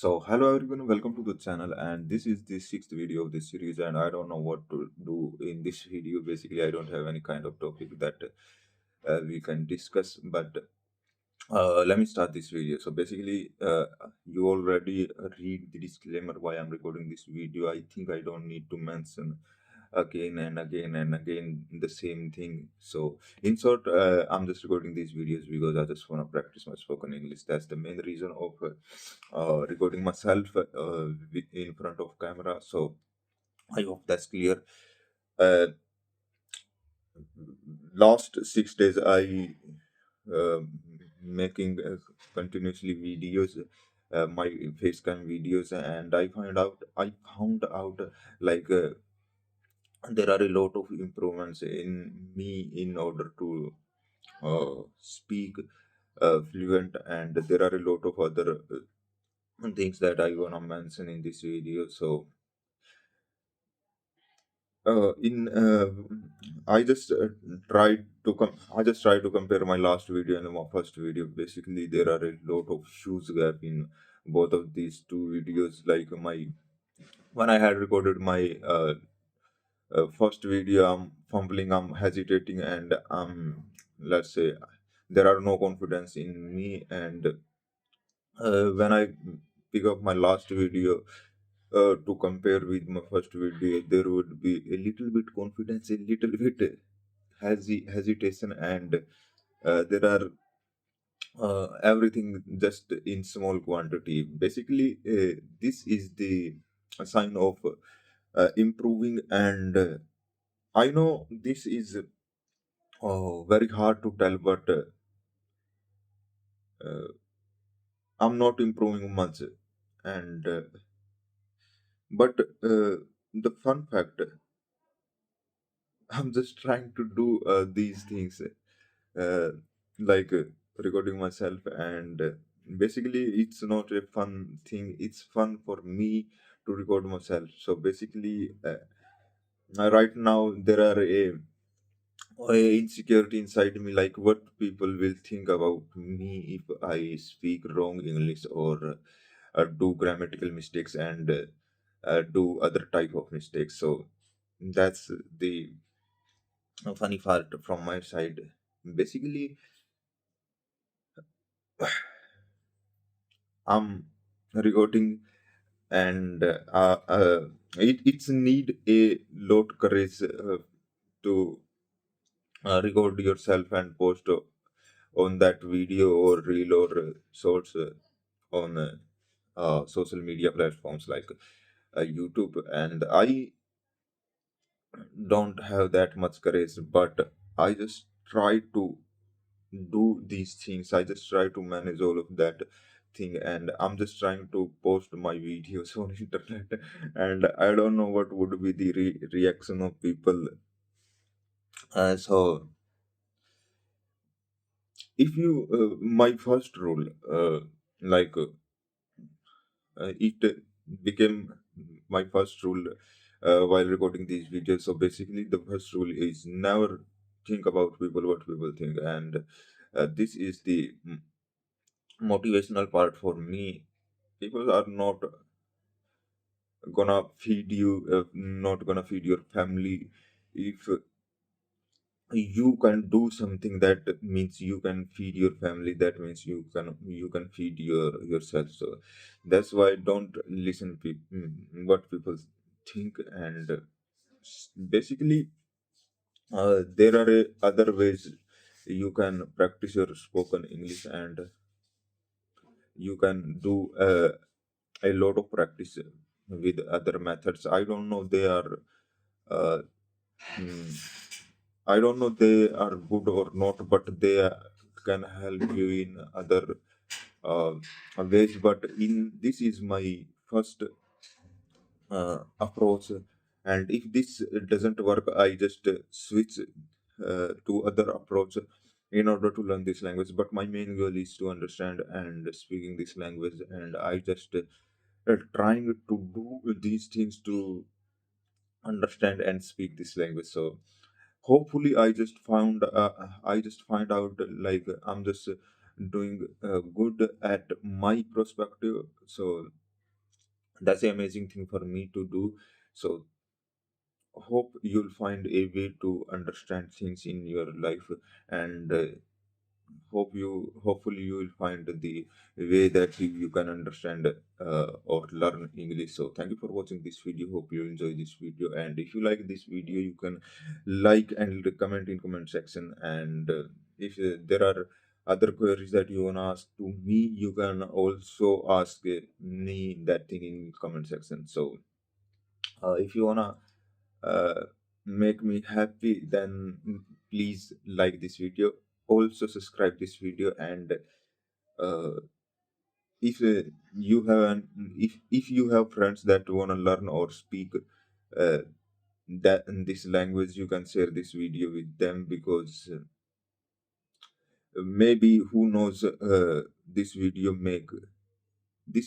So, hello everyone, welcome to the channel. And this is the sixth video of this series. And I don't know what to do in this video. Basically, I don't have any kind of topic that we can discuss, but let me start this video. So, basically, you already read the disclaimer why I'm recording this video. I think I don't need to mention again and again and again the same thing. So in short, I'm just recording these videos because I just want to practice my spoken English. That's the main reason of recording myself in front of camera. So I hope that's clear. uh, Last 6 days I uh, making continuously videos, my face cam videos, and I found out like there are a lot of improvements in me in order to speak fluent, and there are a lot of other things that I wanna mention in this video. So in I just I just try to compare my last video and my first video. Basically, there are a lot of huge gap in both of these two videos. Like my when I had recorded my first video, I'm fumbling, I'm hesitating, and let's say there are no confidence in me. And when I pick up my last video to compare with my first video, there would be a little bit confidence, a little bit hesitation, and there are everything just in small quantity. Basically, this is the sign of improving, and I know this is very hard to tell, but uh, I'm not improving much. And but the fun fact, I'm just trying to do these things, uh, like recording myself, and basically, it's not a fun thing. It's fun for me to record myself. So basically, right now there are a insecurity inside me, like what people will think about me if I speak wrong English, or do grammatical mistakes, and do other type of mistakes. So that's the funny part from my side. Basically, I'm recording, and it's need a lot courage to record yourself and post on that video or reel or shorts on social media platforms like YouTube. And I don't have that much courage, but I just try to do these things. I just try to manage all of that thing, and I'm just trying to post my videos on internet. And I don't know what would be the reaction of people. So if you my first rule, like it became my first rule while recording these videos. So basically, the first rule is never think about people, what people think. And this is the motivational part for me. People are not gonna feed you, not gonna feed your family. If you can do something, that means you can feed your family, that means you can feed yourself. So that's why don't listen what people think. And basically, there are other ways you can practice your spoken English, and you can do a lot of practice with other methods. I don't know they are uh, mm, I don't know they are good or not, but they can help you in other uh, ways. But in this is my first approach, and if this doesn't work, I just switch to other approach in order to learn this language. But my main goal is to understand and speaking this language, and I just trying to do these things to understand and speak this language. So hopefully I just find out like I'm just doing good at my perspective. So That's the amazing thing for me to do. So hope you'll find a way to understand things in your life, and hopefully you will find the way that you can understand or learn English. So thank you for watching this video. Hope you enjoy this video, and if you like this video, you can like and comment in comment section. And if there are other queries that you want to ask to me, you can also ask me that thing in comment section. So if you wanna uh, make me happy, then please like this video, also subscribe this video, and uh, if you have if you have friends that want to learn or speak uh, that in this language, you can share this video with them, because maybe who knows, this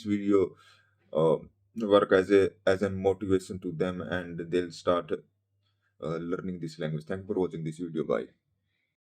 video uh, work as a motivation to them, and they'll start learning this language. Thank you for watching this video. Bye.